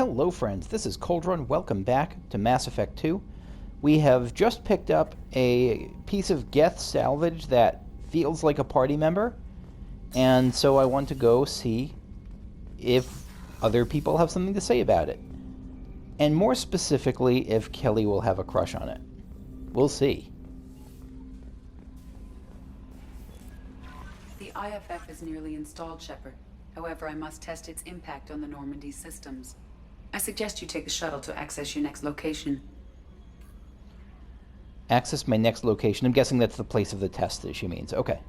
Hello friends, this is Coldrun. Welcome back to Mass Effect 2. We have just picked up a piece of Geth salvage that feels like a party member, and so I want to go see if other people have something to say about it. And more specifically, if Kelly will have a crush on it. We'll see. The IFF is nearly installed, Shepard. However, I must test its impact on the Normandy systems. I suggest you take the shuttle to access your next location. Access my next location. I'm guessing that's the place of the test that she means. Okay.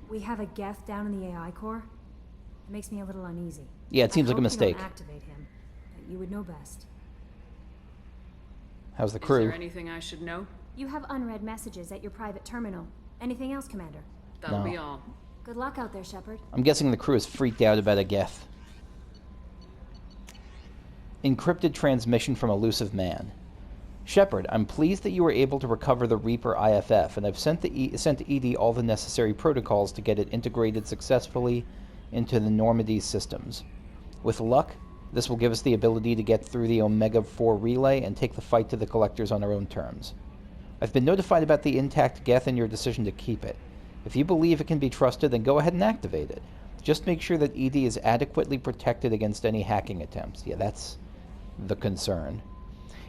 We have a Geth down in the AI core. It makes me a little uneasy. Yeah, it seems like a mistake. I hope you don't activate him, but you would know best. How's the crew? Is there anything I should know? You have unread messages at your private terminal. Anything else, Commander? That'll be all. Good luck out there, Shepard. I'm guessing the crew is freaked out about a Geth. Encrypted transmission from elusive man. Shepard, I'm pleased that you were able to recover the Reaper IFF, and I've sent to ED all the necessary protocols to get it integrated successfully into the Normandy systems. With luck, this will give us the ability to get through the Omega-4 relay and take the fight to the Collectors on our own terms. I've been notified about the intact Geth and your decision to keep it. If you believe it can be trusted, then go ahead and activate it. Just make sure that ED is adequately protected against any hacking attempts. Yeah, that's the concern.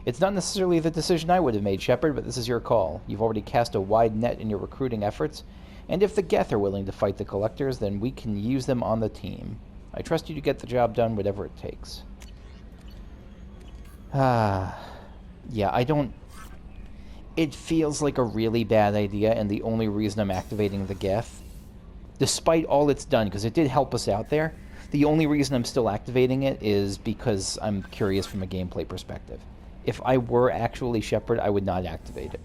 It's not necessarily the decision I would have made, Shepard, but this is your call. You've already cast a wide net in your recruiting efforts, and if the Geth are willing to fight the Collectors, then we can use them on the team. I trust you to get the job done, whatever it takes. Yeah, I don't... It feels like a really bad idea, and the only reason I'm activating the Geth, despite all it's done, because it did help us out there, the only reason I'm still activating it is because I'm curious from a gameplay perspective. If I were actually Shepard, I would not activate it.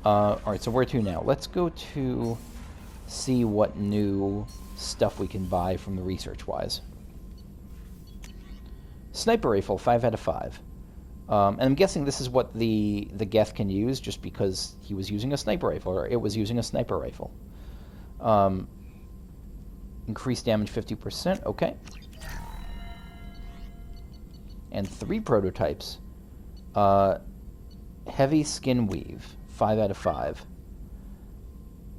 Alright, so where to now? Let's go to see what new stuff we can buy from the research-wise. Sniper rifle, 5 out of 5. And I'm guessing this is what the Geth can use, just because he was using a sniper rifle, or it was using a sniper rifle. Increased damage 50%, okay. And 3 prototypes. Heavy skin weave, 5 out of 5.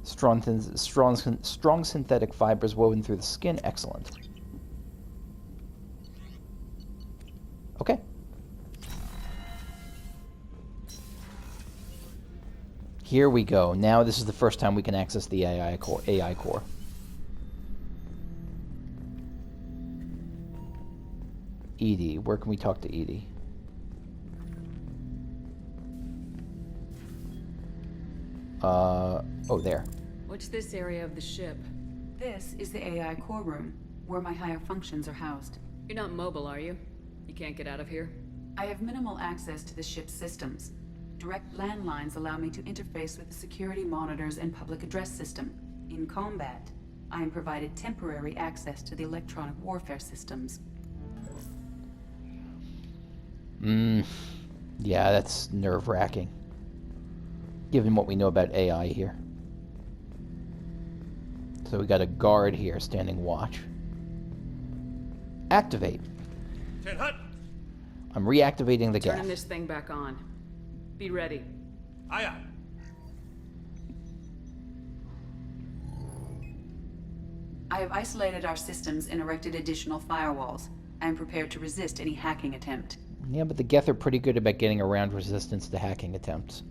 Strong synthetic fibers woven through the skin, excellent. Okay. Here we go. Now this is the first time we can access the AI core. ED. Where can we talk to ED? Oh, there. What's this area of the ship? This is the AI core room, where my higher functions are housed. You're not mobile, are you? You can't get out of here? I have minimal access to the ship's systems. Direct landlines allow me to interface with the security monitors and public address system. In combat, I am provided temporary access to the electronic warfare systems. Yeah, that's nerve-wracking, given what we know about AI here. So we got a guard here standing watch. Activate. I'm reactivating the Geth. Turning this thing back on. Be ready. Aye, aye. I have isolated our systems and erected additional firewalls. I am prepared to resist any hacking attempt. Yeah, but the Geth are pretty good about getting around resistance to hacking attempts.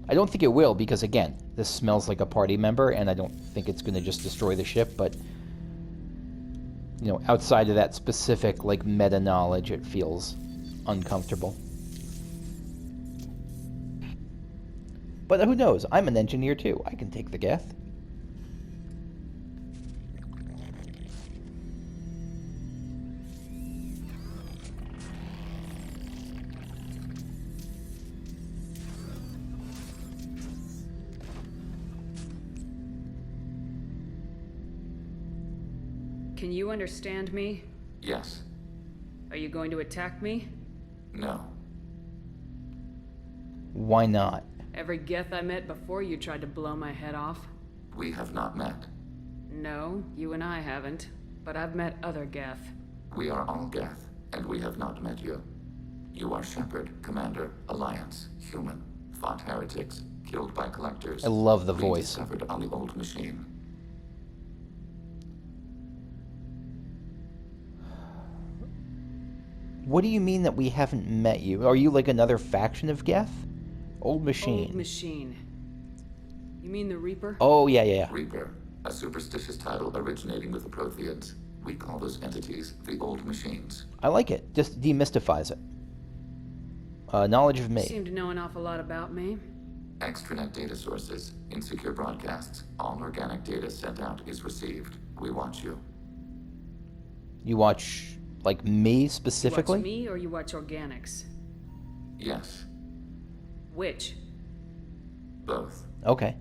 I don't think it will, because again, this smells like a party member, and I don't think it's going to just destroy the ship, but you know, outside of that specific, like, meta-knowledge, it feels uncomfortable. But who knows? I'm an engineer, too. I can take the Geth. Can you understand me? Yes. Are you going to attack me? No. Why not? Every Geth I met before you tried to blow my head off. We have not met. No, you and I haven't. But I've met other Geth. We are all Geth, and we have not met you. You are Shepard, Commander, Alliance, human, fought heretics, killed by collectors. I love the voice. Rediscovered on the old machine. What do you mean that we haven't met you? Are you like another faction of Geth? Old Machine. Old Machine. You mean the Reaper? Oh, yeah. Reaper, a superstitious title originating with the Protheans. We call those entities the Old Machines. I like it. Just demystifies it. Knowledge of You me. seem to know an awful lot about me. Extranet data sources, insecure broadcasts, all organic data sent out is received. We watch you. You watch, like, me You specifically? watch me or you watch organics? Yes, Which? both. Okay.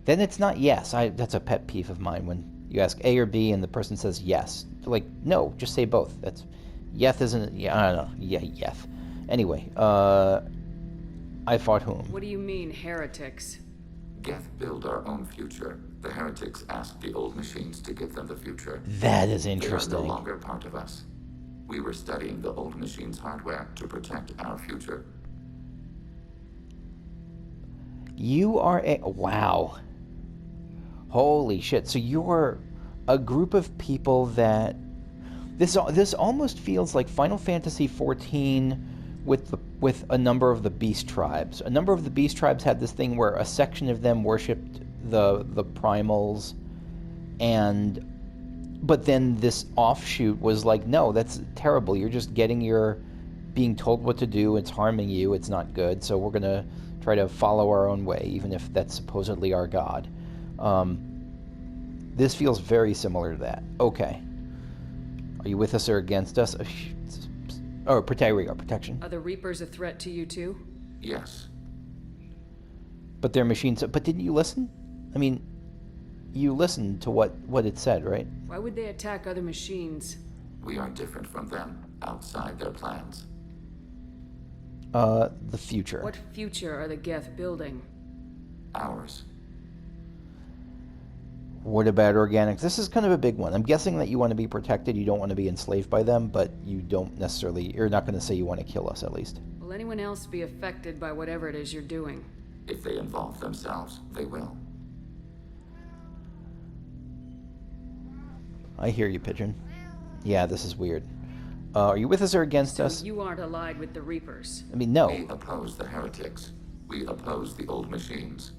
Then it's not yes. That's a pet peeve of mine when you ask A or B and the person says yes. Like, no, just say both. That's... Yeth isn't... Yeah, I don't know. Yeah, Yeth. Anyway, I fought whom? What do you mean, heretics? Geth build our own future. The heretics asked the Old Machines to give them the future. That is They are no interesting. longer part of us. We were studying the Old Machines' hardware to protect our future. You are a... Wow. Holy shit. So you're a group of people that... This almost feels like Final Fantasy XIV with a number of the Beast Tribes. A number of the Beast Tribes had this thing where a section of them worshipped the primals, but then this offshoot was like, no, that's terrible. You're just being told what to do. It's harming you. It's not good. So we're gonna try to follow our own way, even if that's supposedly our god. This feels very similar to that. Okay. Are you with us or against us? Oh, protection. Are the Reapers a threat to you too? Yes. But they're machines. But didn't you listen? I mean, you listened to what it said, right? Why would they attack other machines? We are different from them, outside their plans. The future. What future are the Geth building? Ours. What about organics? This is kind of a big one. I'm guessing that you want to be protected. You don't want to be enslaved by them, but you don't necessarily... You're not going to say you want to kill us, at least. Will anyone else be affected by whatever it is you're doing? If they involve themselves, they will. I hear you, Pigeon. Yeah, this is weird. Are you with us or against So us? you aren't allied with the Reapers? I mean, no. We oppose the heretics. We oppose the Old Machines.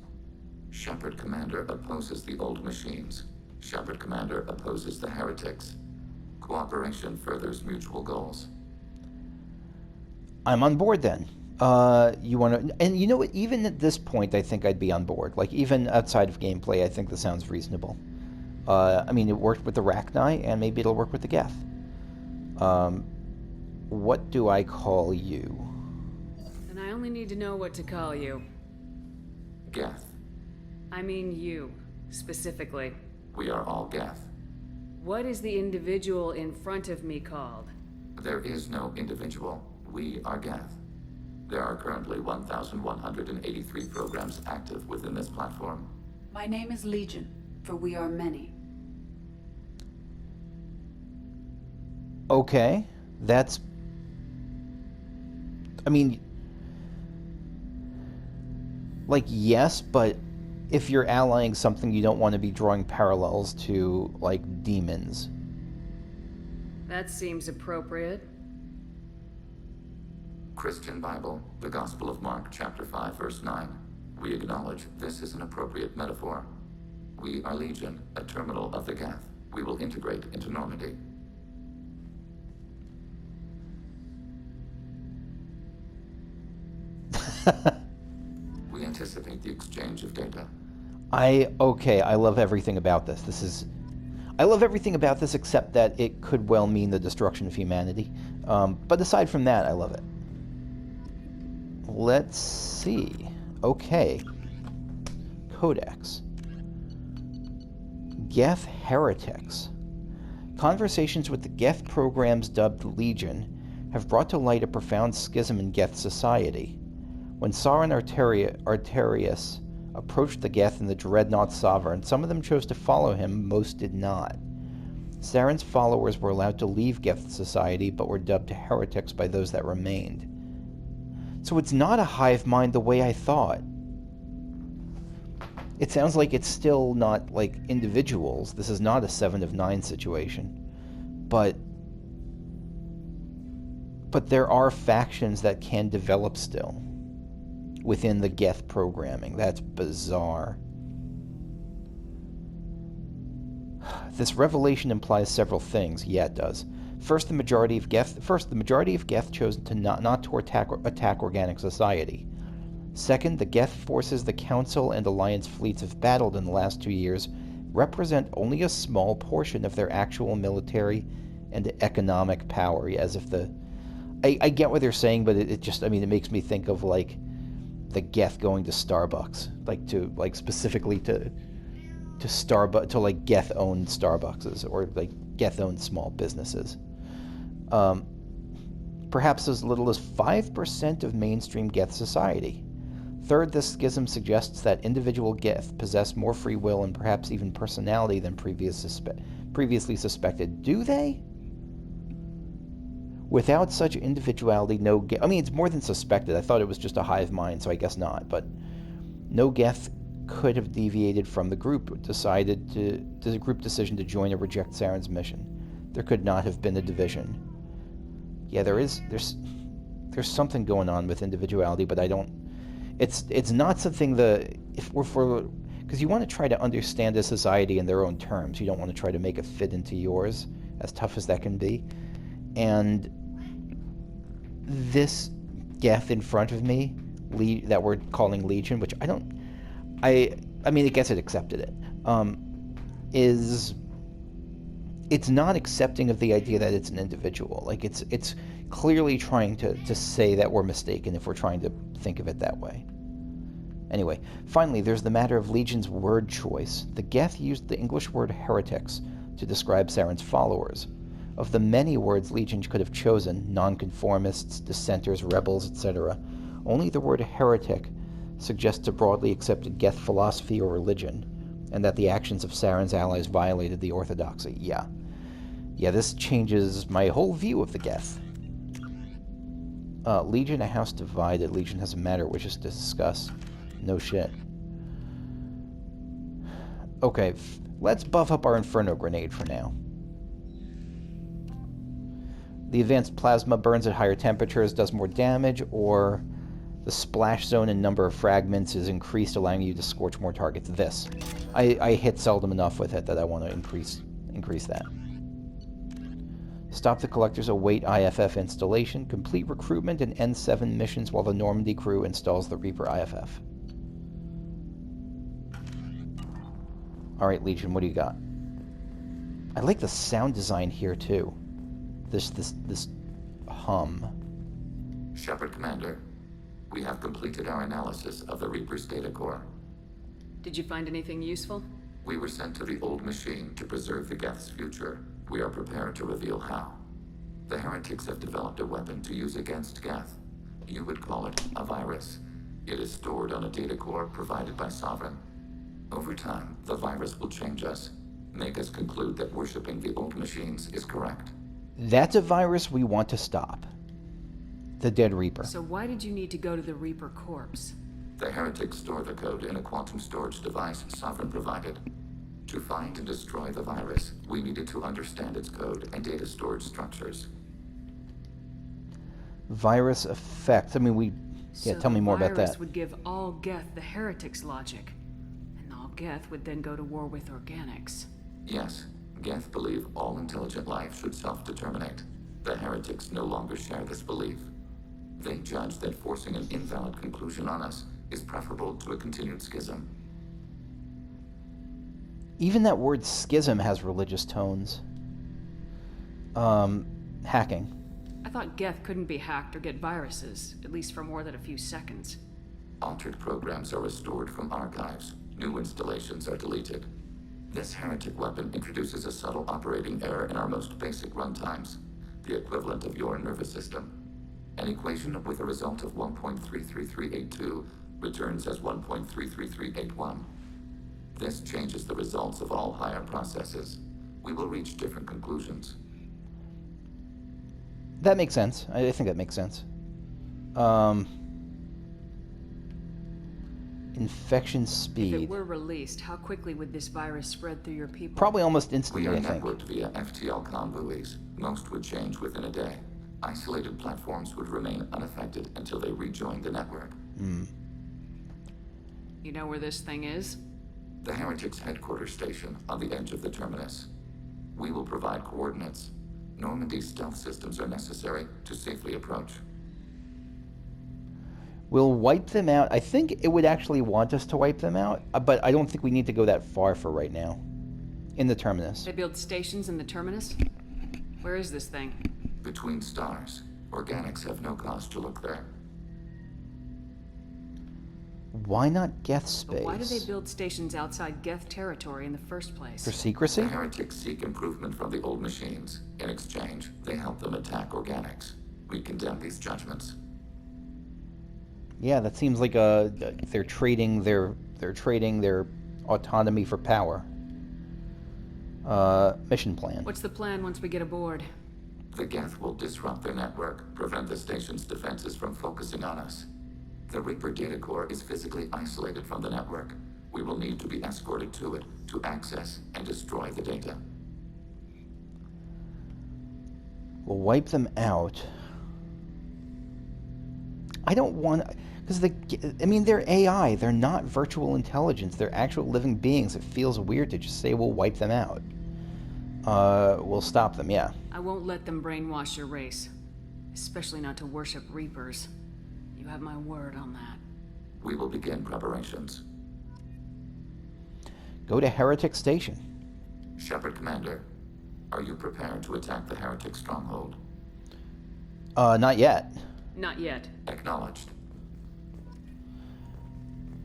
Shepard Commander opposes the Old Machines. Shepard Commander opposes the heretics. Cooperation furthers mutual goals. I'm on board then. You want to... And you know what? Even at this point, I think I'd be on board. Like, even outside of gameplay, I think this sounds reasonable. I mean, it worked with the Rachni, and maybe it'll work with the Geth. What do I call you? And I only need to know what to call you. Geth. I mean you, specifically. We are all Geth. What is the individual in front of me called? There is no individual. We are Geth. There are currently 1,183 programs active within this platform. My name is Legion, for we are many. Okay, that's... I mean... Like, yes, but if you're allying something, you don't want to be drawing parallels to, like, demons. That seems appropriate. Christian Bible, the Gospel of Mark, chapter 5, verse 9. We acknowledge this is an appropriate metaphor. We are Legion, a terminal of the Geth. We will integrate into Normandy. We anticipate the exchange of data. I love everything about this. I love everything about this except that it could well mean the destruction of humanity. But aside from that, I love it. Let's see. Okay. Codex. Geth heretics. Conversations with the Geth programs dubbed Legion have brought to light a profound schism in Geth society. When Sauron Arterius approached the Geth and the Dreadnought Sovereign. Some of them chose to follow him, most did not. Saren's followers were allowed to leave Geth society, but were dubbed heretics by those that remained. So it's not a hive mind the way I thought. It sounds like it's still not like individuals. This is not a 7 of 9 situation. But there are factions that can develop still within the Geth programming. That's bizarre. This revelation implies several things. Yeah, it does. First, the majority of Geth chose to not to attack organic society. Second, the Geth forces the Council and Alliance fleets have battled in the last 2 years represent only a small portion of their actual military and economic power. As if I get what they're saying, but it just, I mean, it makes me think of like the Geth going to Starbucks, specifically to Starbucks, to like Geth-owned Starbucks or like Geth-owned small businesses. Perhaps as little as 5% of mainstream Geth society. Third, this schism suggests that individual Geth possess more free will and perhaps even personality than previously suspected. Do they? Without such individuality, no Geth... I mean, it's more than suspected. I thought it was just a hive mind, so I guess not. But no Geth could have deviated from the group, the group decision to join or reject Saren's mission. There could not have been a division. Yeah, there's something going on with individuality, but I don't... It's not something because you want to try to understand a society in their own terms. You don't want to try to make it fit into yours, as tough as that can be. And this Geth in front of me, that we're calling Legion, which I mean, I guess it accepted it, it's not accepting of the idea that it's an individual. Like, it's clearly trying to say that we're mistaken if we're trying to think of it that way. Anyway, finally, there's the matter of Legion's word choice. The Geth used the English word heretics to describe Saren's followers. Of the many words Legion could have chosen, nonconformists, dissenters, rebels, etc., only the word heretic suggests a broadly accepted Geth philosophy or religion, and that the actions of Saren's allies violated the orthodoxy. Yeah, this changes my whole view of the Geth. Legion, a house divided. Legion has a matter it wishes to discuss. No shit. Okay, let's buff up our Inferno Grenade for now. The advanced plasma burns at higher temperatures, does more damage, or the splash zone and number of fragments is increased, allowing you to scorch more targets. This. I hit seldom enough with it that I want to increase that. Stop the Collector's await IFF installation. Complete recruitment and N7 missions while the Normandy crew installs the Reaper IFF. Alright, Legion, what do you got? I like the sound design here, too. This hum. Shepard, Commander. We have completed our analysis of the Reaper's data core. Did you find anything useful? We were sent to the old machine to preserve the Geth's future. We are prepared to reveal how. The heretics have developed a weapon to use against Geth. You would call it a virus. It is stored on a data core provided by Sovereign. Over time, the virus will change us, make us conclude that worshipping the old machines is correct. That's a virus we want to stop. The Dead Reaper. So why did you need to go to the Reaper corpse? The heretics store the code in a quantum storage device Sovereign provided. To find and destroy the virus, we needed to understand its code and data storage structures. Virus effect. I mean, tell me more about that. The virus would give all Geth the heretics logic, and all Geth would then go to war with organics. Yes, Geth believe all intelligent life should self-determinate. The heretics no longer share this belief. They judge that forcing an invalid conclusion on us is preferable to a continued schism. Even that word schism has religious tones. Hacking. I thought Geth couldn't be hacked or get viruses, at least for more than a few seconds. Altered programs are restored from archives. New installations are deleted. This heretic weapon introduces a subtle operating error in our most basic runtimes, the equivalent of your nervous system. An equation with a result of 1.33382 returns as 1.33381. This changes the results of all higher processes. We will reach different conclusions. That makes sense. I think that makes sense. Infection If speed. it were released, how quickly would this virus spread through your people? Probably almost We instantly, are I think. networked via FTL convoys. Most would change within a day. Isolated platforms would remain unaffected until they rejoin the network. You know where this thing is? The Heretics headquarters station on the edge of the terminus. We will provide coordinates. Normandy's stealth systems are necessary to safely approach. We'll wipe them out. I think it would actually want us to wipe them out, but I don't think we need to go that far for right now. In the terminus. They build stations in the terminus? Where is this thing? Between stars, organics have no cause to look there. Why not Geth space? But why do they build stations outside Geth territory in the first place? For secrecy? The Heretics seek improvement from the old machines. In exchange, they help them attack organics. We condemn these judgments. Yeah, that seems like they're trading their autonomy for power. Mission plan. What's the plan once we get aboard? The Geth will disrupt their network, prevent the station's defenses from focusing on us. The Reaper data core is physically isolated from the network. We will need to be escorted to it to access and destroy the data. We'll wipe them out. I don't want... Because they're AI. They're not virtual intelligence. They're actual living beings. It feels weird to just say we'll wipe them out. We'll stop them, yeah. I won't let them brainwash your race. Especially not to worship Reapers. You have my word on that. We will begin preparations. Go to Heretic Station. Shepard Commander, are you prepared to attack the Heretic stronghold? Not yet. Not yet. Acknowledged.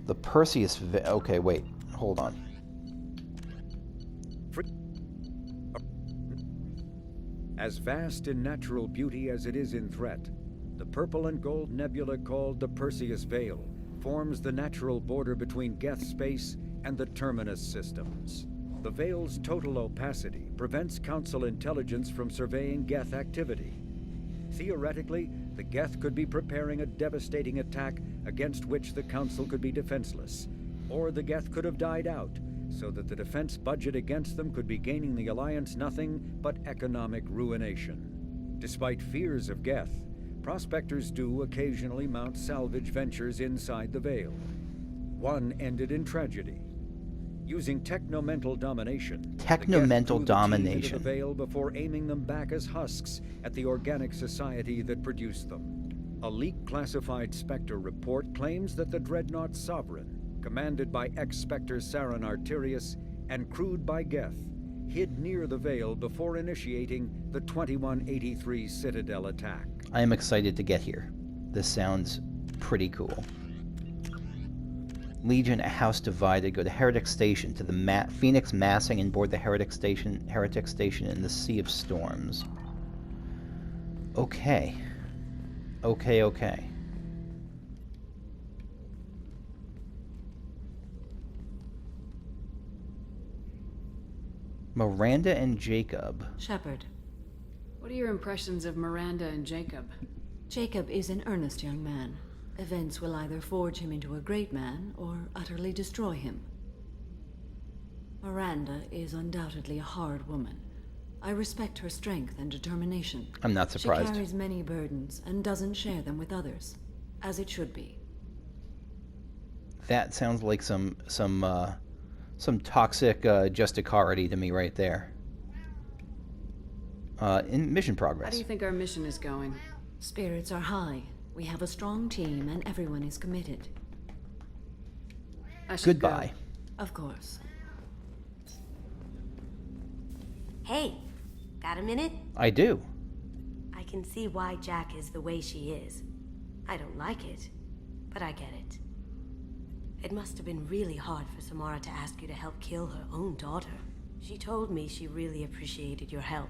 The Perseus... Okay, wait. Hold on. As vast in natural beauty as it is in threat, the purple and gold nebula called the Perseus Veil forms the natural border between Geth space and the Terminus systems. The Veil's total opacity prevents Council intelligence from surveying Geth activity. Theoretically, the Geth could be preparing a devastating attack against which the Council could be defenseless, or the Geth could have died out, so that the defense budget against them could be gaining the Alliance nothing but economic ruination. Despite fears of Geth, prospectors do occasionally mount salvage ventures inside the Veil. One ended in tragedy. Using technomental domination, the Geth threw the team into the Veil before aiming them back as husks at the organic society that produced them. A leaked classified Spectre report claims that the Dreadnought Sovereign, commanded by ex-Spectre Sarin Arterius and crewed by Geth, hid near the Veil before initiating the 2183 Citadel attack. I am excited to get here. This sounds pretty cool. Legion, a house divided. Go to Heretic Station, to the Phoenix massing and board the Heretic Station in the Sea of Storms. Okay. Okay. Miranda and Jacob. Shepard. What are your impressions of Miranda and Jacob? Jacob is an earnest young man. Events will either forge him into a great man or utterly destroy him. Miranda is undoubtedly a hard woman. I respect her strength and determination. I'm not surprised. She carries many burdens and doesn't share them with others, as it should be. That sounds like some toxic justicarity to me right there. In mission progress. How do you think our mission is going? Spirits are high. We have a strong team and everyone is committed. I should Goodbye. Go. Of course. Hey, got a minute? I do. I can see why Jack is the way she is. I don't like it, but I get it. It must have been really hard for Samara to ask you to help kill her own daughter. She told me she really appreciated your help.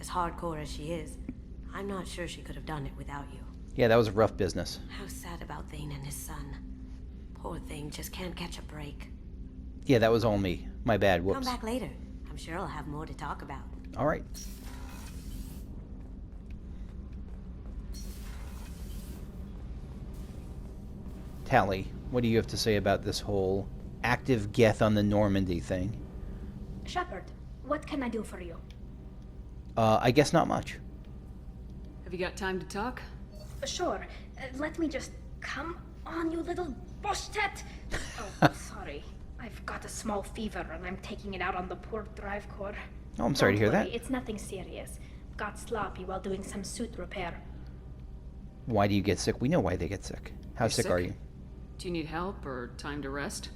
As hardcore as she is, I'm not sure she could have done it without you. Yeah, that was rough business. How sad about Thane and his son. Poor thing just can't catch a break. Yeah, that was all me. My bad. Whoops. Come back later. I'm sure I'll have more to talk about. All right. Tally, what do you have to say about this whole active Geth on the Normandy thing? Shepard, what can I do for you? I guess not much. Have you got time to talk? Sure. Let me just... Come on, you little boshtet! Oh, sorry. I've got a small fever and I'm taking it out on the poor drive core. Oh, I'm sorry to hear Don't worry, that. It's nothing serious. Got sloppy while doing some suit repair. Why do you get sick? We know why they get sick. How You're sick are you? Do you need help or time to rest?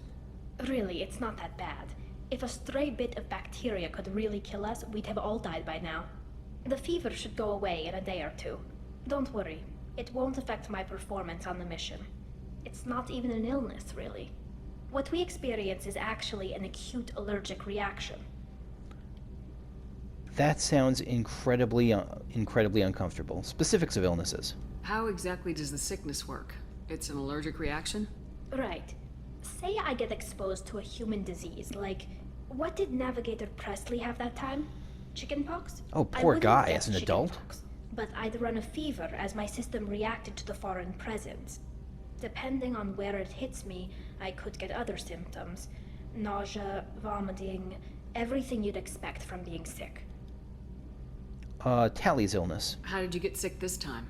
Really, it's not that bad. If a stray bit of bacteria could really kill us, we'd have all died by now. The fever should go away in a day or two. Don't worry. It won't affect my performance on the mission. It's not even an illness, really. What we experience is actually an acute allergic reaction. That sounds incredibly uncomfortable. Specifics of illnesses. How exactly does the sickness work? It's an allergic reaction? Right. Say I get exposed to a human disease, like... What did Navigator Presley have that time? Chickenpox? Oh, I poor wouldn't guy, get as an adult. chickenpox, but I'd run a fever as my system reacted to the foreign presence. Depending on where it hits me, I could get other symptoms. Nausea, vomiting, everything you'd expect from being sick. Tally's illness. How did you get sick this time?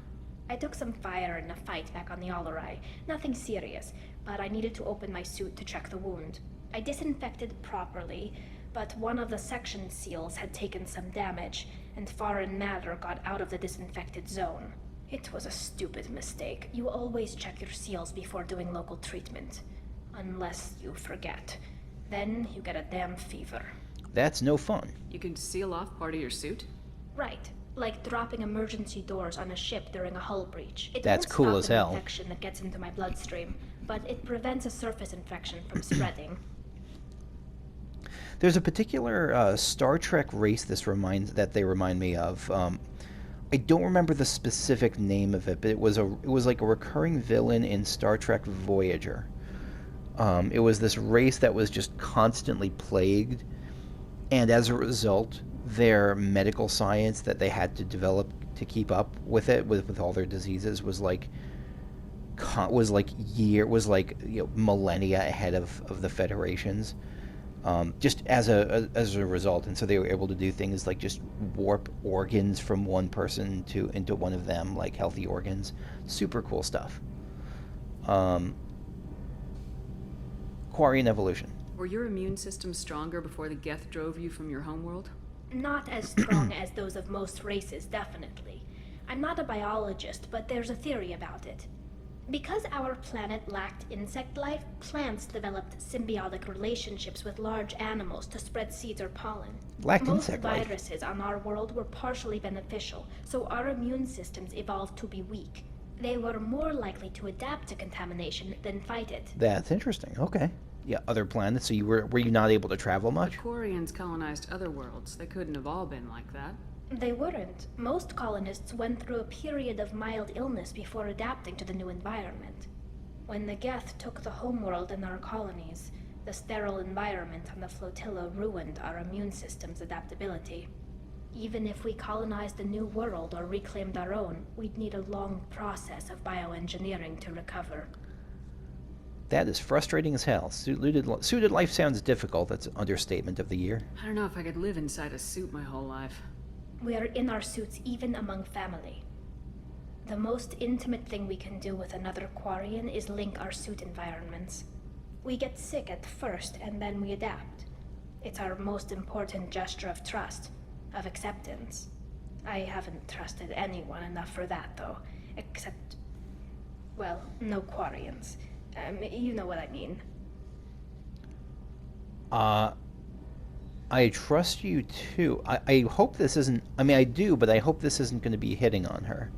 I took some fire in a fight back on the Allerai. Nothing serious, but I needed to open my suit to check the wound. I disinfected properly, but one of the section seals had taken some damage, and foreign matter got out of the disinfected zone. It was a stupid mistake. You always check your seals before doing local treatment. Unless you forget. Then you get a damn fever. That's no fun. You can seal off part of your suit? Right. Like dropping emergency doors on a ship during a hull breach. It That's won't cool stop as an hell. infection that gets into my bloodstream, but it prevents a surface infection from spreading. There's a particular Star Trek race that they remind me of. I don't remember the specific name of it, but it was like a recurring villain in Star Trek Voyager. It was this race that was just constantly plagued, and as a result, their medical science that they had to develop to keep up with it, with all their diseases, was like millennia ahead of the Federation's. Just as a result, and so they were able to do things like just warp organs from one person into one of them, like healthy organs. Super cool stuff. Quarian evolution. Were your immune system stronger before the Geth drove you from your homeworld? Not as strong as those of most races, definitely. I'm not a biologist, but there's a theory about it. Because our planet lacked insect life, plants developed symbiotic relationships with large animals to spread seeds or pollen. Lacked Most insect life. viruses on our world were partially beneficial, so our immune systems evolved to be weak. They were more likely to adapt to contamination than fight it. That's interesting. Okay. Yeah, other planets. So were you not able to travel The much? Quarians colonized other worlds. They couldn't have all been like that. They weren't. Most colonists went through a period of mild illness before adapting to the new environment. When the Geth took the homeworld and our colonies, the sterile environment on the flotilla ruined our immune system's adaptability. Even if we colonized a new world or reclaimed our own, we'd need a long process of bioengineering to recover. That is frustrating as hell. Suited life sounds difficult. That's an understatement of the year. I don't know if I could live inside a suit my whole life. We are in our suits even among family. The most intimate thing we can do with another Quarian is link our suit environments. We get sick at first and then we adapt. It's our most important gesture of trust, of acceptance. I haven't trusted anyone enough for that, though. Except, well, no Quarians. You know what I mean. I trust you too. I hope this isn't... I mean, I do, but I hope this isn't going to be hitting on her.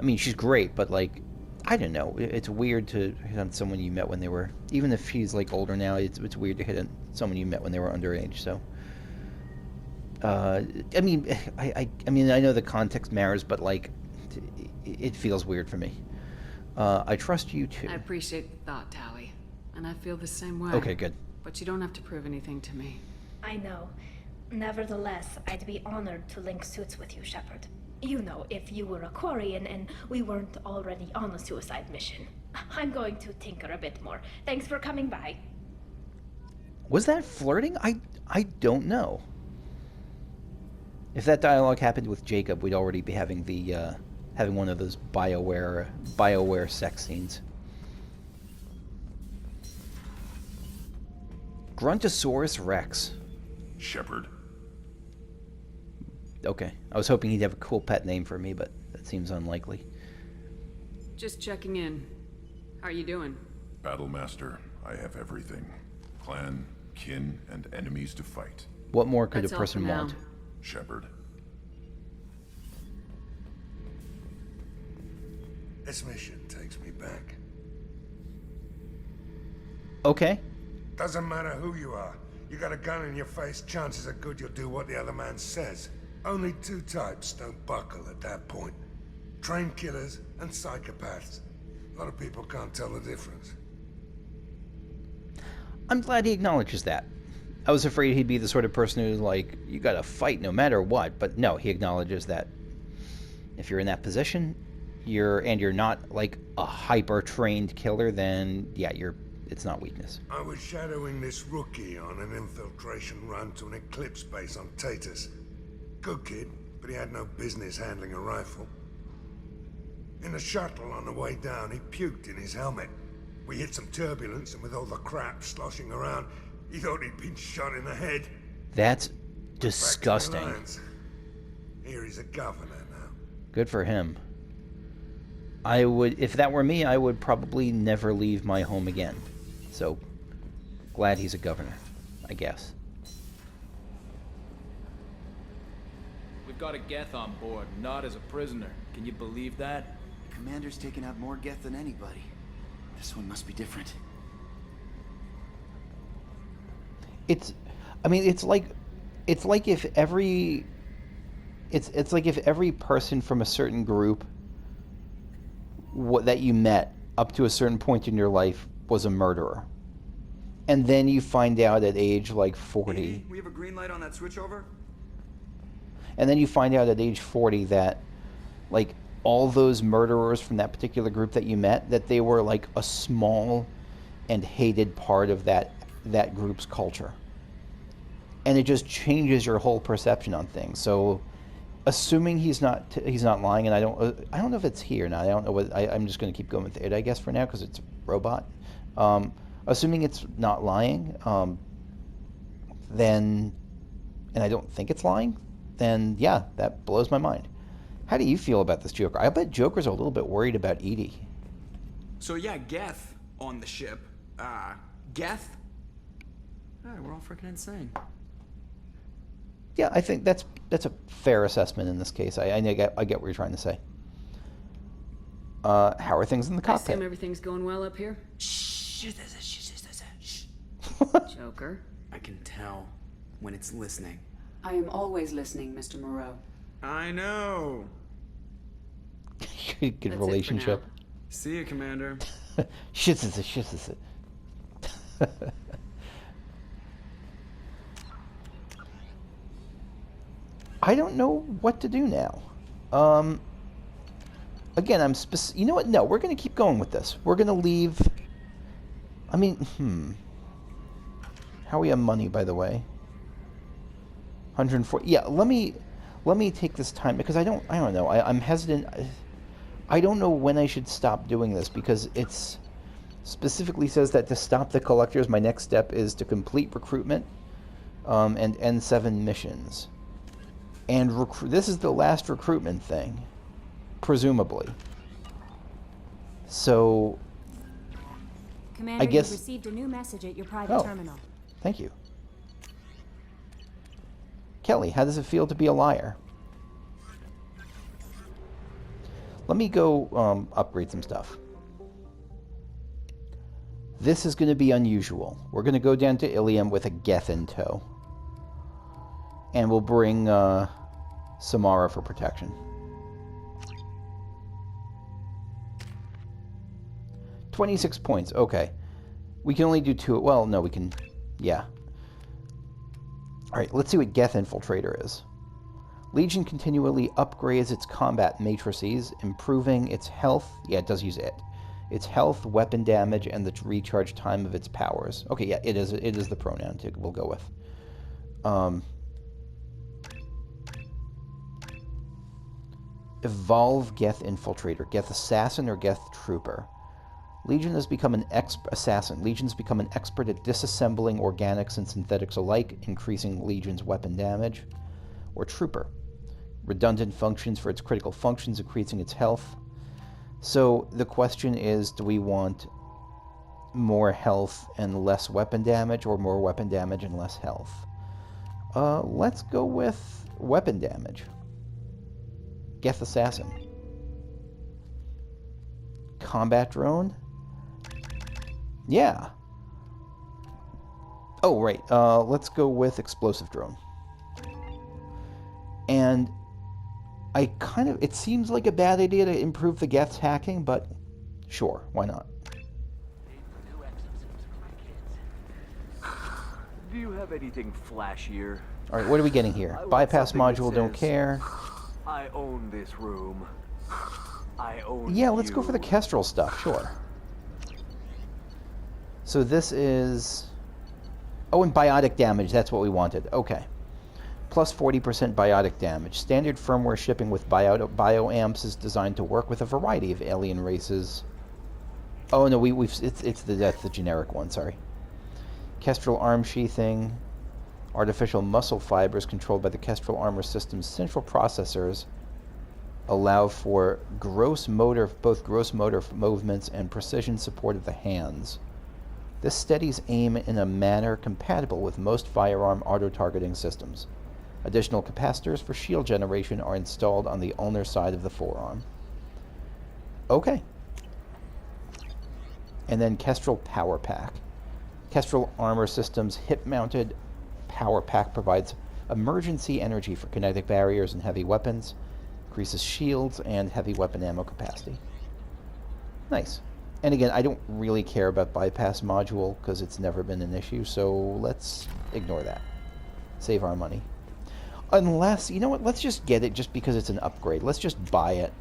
I mean, she's great, but, like, I don't know. It's weird to hit on someone you met when they were... Even if she's, like, older now, it's weird to hit on someone you met when they were underage, so... I mean, I mean, I know the context matters, but, like, it feels weird for me. I trust you too. I appreciate the thought, Tally. And I feel the same way. Okay, good. But you don't have to prove anything to me. I know. Nevertheless, I'd be honored to link suits with you, Shepard. You know, if you were a Quarian and we weren't already on a suicide mission. I'm going to tinker a bit more. Thanks for coming by. Was that flirting? I don't know. If that dialogue happened with Jacob, we'd already be having the having one of those BioWare sex scenes. Gruntosaurus Rex. Shepard. Okay. I was hoping he'd have a cool pet name for me, but that seems unlikely. Just checking in. How are you doing? Battlemaster, I have everything. Clan, kin, and enemies to fight. What more could That's a all person for now. want? Shepard. This mission takes me back. Okay. Doesn't matter who you are. You got a gun in your face, chances are good you'll do what the other man says. Only two types don't buckle at that point. Trained killers and psychopaths. A lot of people can't tell the difference. I'm glad he acknowledges that. I was afraid he'd be the sort of person who's like, you gotta fight no matter what, but no, he acknowledges that if you're in that position, you're not like a hyper-trained killer, then yeah, it's not weakness. I was shadowing this rookie on an infiltration run to an Eclipse base on Tatus. Good kid, but he had no business handling a rifle. In the shuttle on the way down, he puked in his helmet. We hit some turbulence, and with all the crap sloshing around, he thought he'd been shot in the head. That's Back to the disgusting. Alliance. Here he's a governor now. Good for him. If that were me, I would probably never leave my home again. So, glad he's a governor, I guess. We've got a Geth on board, not as a prisoner. Can you believe that? The commander's taken out more Geth than anybody. This one must be different. It's like if every person from a certain group that you met up to a certain point in your life was a murderer, and then you find out at age like 40. We have a green light on that switchover? And then you find out at age 40 that, like, all those murderers from that particular group that you met, that they were like a small and hated part of that group's culture. And it just changes your whole perception on things. So, assuming he's not lying, and I don't know if it's here now. I don't know what. I'm just going to keep going with it, I guess, for now, because it's a robot. Assuming it's not lying, then, and I don't think it's lying, then yeah, that blows my mind. How do you feel about this Joker? I bet Joker's a little bit worried about Edie. So yeah, Geth on the ship. Geth? Alright, we're all freaking insane. Yeah, I think that's a fair assessment in this case. I get what you're trying to say. How are things in the I cockpit? assume everything's going well up here? Shh. Joker. I can tell when it's listening. I am always listening, Mr. Moreau. I know. Good That's it for relationship. now. See you, Commander. Shit is it. I don't know what to do now. Again, you know what? No, we're going to keep going with this. We're going to leave. I mean, How are we on money, by the way? 140. Yeah, let me take this time, because I don't know. I'm hesitant. I don't know when I should stop doing this, because it's specifically says that to stop the collectors, my next step is to complete recruitment and end 7 missions. And this is the last recruitment thing, presumably. So, Commander, I guess... you've received a new message at your private terminal. Thank you. Kelly, how does it feel to be a liar? Let me go upgrade some stuff. This is going to be unusual. We're going to go down to Ilium with a Geth in tow. And we'll bring Samara for protection. 26 points. Okay. We can only do 2. Well, no, we can... Yeah. Alright, let's see what Geth Infiltrator is. Legion continually upgrades its combat matrices, improving its health... Yeah, it does use it. Its health, weapon damage, and the recharge time of its powers. Okay, yeah, it is the pronoun we'll go with. Evolve Geth Infiltrator, Geth Assassin, or Geth Trooper. Legion has become an assassin. Legion's become an expert at disassembling organics and synthetics alike, increasing Legion's weapon damage. Or Trooper. Redundant functions for its critical functions, increasing its health. So the question is, do we want more health and less weapon damage, or more weapon damage and less health? Let's go with weapon damage. Geth Assassin. Combat drone? Yeah. Oh, right. Let's go with explosive drone. And it seems like a bad idea to improve the Geth's hacking, but sure, why not? Do you have anything flashier? Alright, what are we getting here? Bypass module, don't care. I own this room. I own Yeah, let's go for the Kestrel stuff, sure. So this is... Oh, and biotic damage, that's what we wanted. Okay. Plus 40% biotic damage. Standard firmware shipping with bioamps is designed to work with a variety of alien races. Oh no, that's the generic one, sorry. Kestrel arm sheathing. Artificial muscle fibers controlled by the Kestrel armor system's central processors allow for both gross motor movements and precision support of the hands. This steadies aim in a manner compatible with most firearm auto-targeting systems. Additional capacitors for shield generation are installed on the ulnar side of the forearm. Okay. And then Kestrel Power Pack. Kestrel Armor Systems hip-mounted Power Pack provides emergency energy for kinetic barriers and heavy weapons, increases shields and heavy weapon ammo capacity. Nice. And again, I don't really care about bypass module because it's never been an issue, so let's ignore that. Save our money. Unless, you know what, let's just get it just because it's an upgrade. Let's just buy it.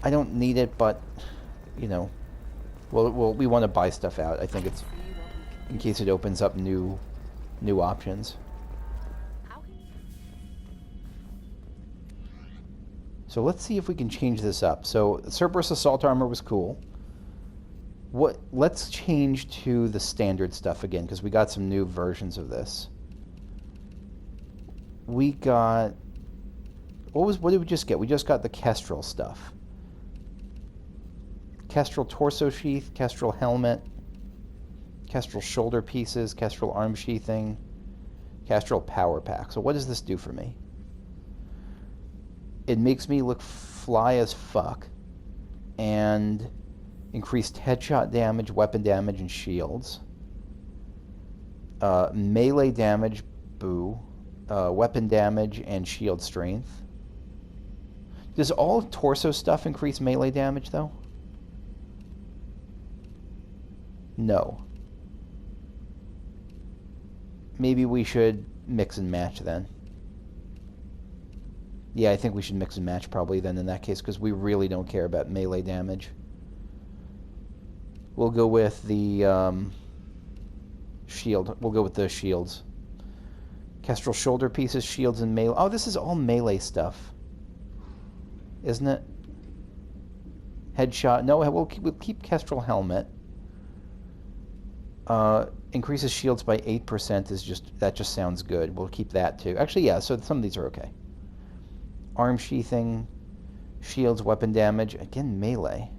I don't need it, but, you know, we want to buy stuff out. I think it's in case it opens up new options. So let's see if we can change this up. So Cerberus Assault Armor was cool. Let's change to the standard stuff again, because we got some new versions of this. We got... What did we just get? We just got the Kestrel stuff. Kestrel torso sheath, Kestrel helmet, Kestrel shoulder pieces, Kestrel arm sheathing, Kestrel power pack. So what does this do for me? It makes me look fly as fuck, and increased headshot damage, weapon damage, and shields. Melee damage, boo. Weapon damage and shield strength. Does all torso stuff increase melee damage, though? No. Maybe we should mix and match then. Yeah, I think we should mix and match probably then in that case, because we really don't care about melee damage. We'll go with the shield. We'll go with the shields. Kestrel shoulder pieces, shields, and melee. Oh, this is all melee stuff, isn't it? Headshot. No, we'll keep Kestrel helmet. Increases shields by 8% that just sounds good. We'll keep that too. Actually, yeah. So some of these are okay. Arm sheathing, shields, weapon damage. Again, melee.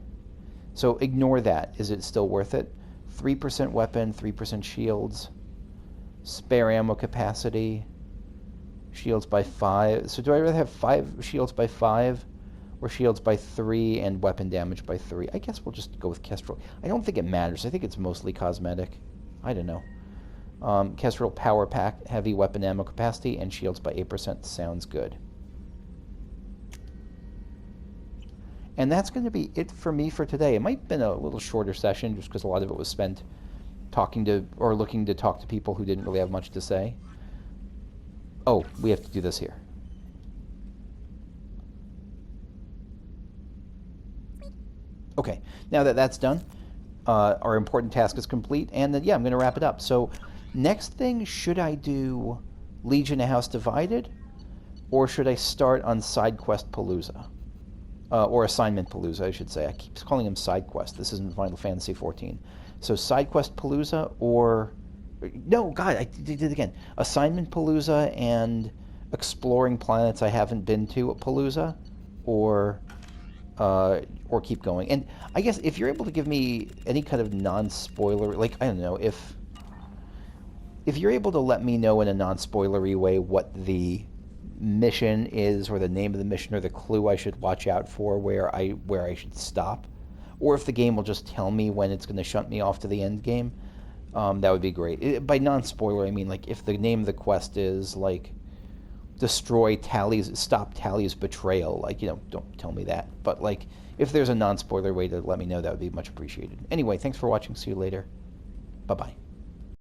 So ignore that. Is it still worth it? 3% weapon, 3% shields. Spare ammo capacity. Shields by 5. So do I rather have 5 shields by 5 or shields by 3 and weapon damage by 3? I guess we'll just go with Kestrel. I don't think it matters. I think it's mostly cosmetic. I don't know. Kestrel Power Pack, heavy weapon ammo capacity, and shields by 8% sounds good. And that's going to be it for me for today. It might have been a little shorter session just because a lot of it was spent talking to or looking to talk to people who didn't really have much to say. Oh, we have to do this here. Okay, now that that's done, our important task is complete, and then, yeah, I'm going to wrap it up. So, next thing, should I do Legion of House Divided, or should I start on Side Quest Palooza? Or Assignment Palooza, I should say. I keep calling him Side Quest. This isn't Final Fantasy XIV. So, Side Quest Palooza, or... No, God, I did it again. Assignment Palooza and exploring planets I haven't been to at Palooza, or keep going. And I guess if you're able to give me any kind of non-spoiler, like, I don't know, if you're able to let me know in a non-spoilery way what the mission is, or the name of the mission, or the clue I should watch out for, where I should stop, or if the game will just tell me when it's going to shunt me off to the end game, that would be great. By non-spoiler, I mean, like, if the name of the quest is, like, stop Tally's betrayal, like, you know, don't tell me that. But, like, if there's a non-spoiler way to let me know, that would be much appreciated. Anyway, thanks for watching. See you later. Bye-bye.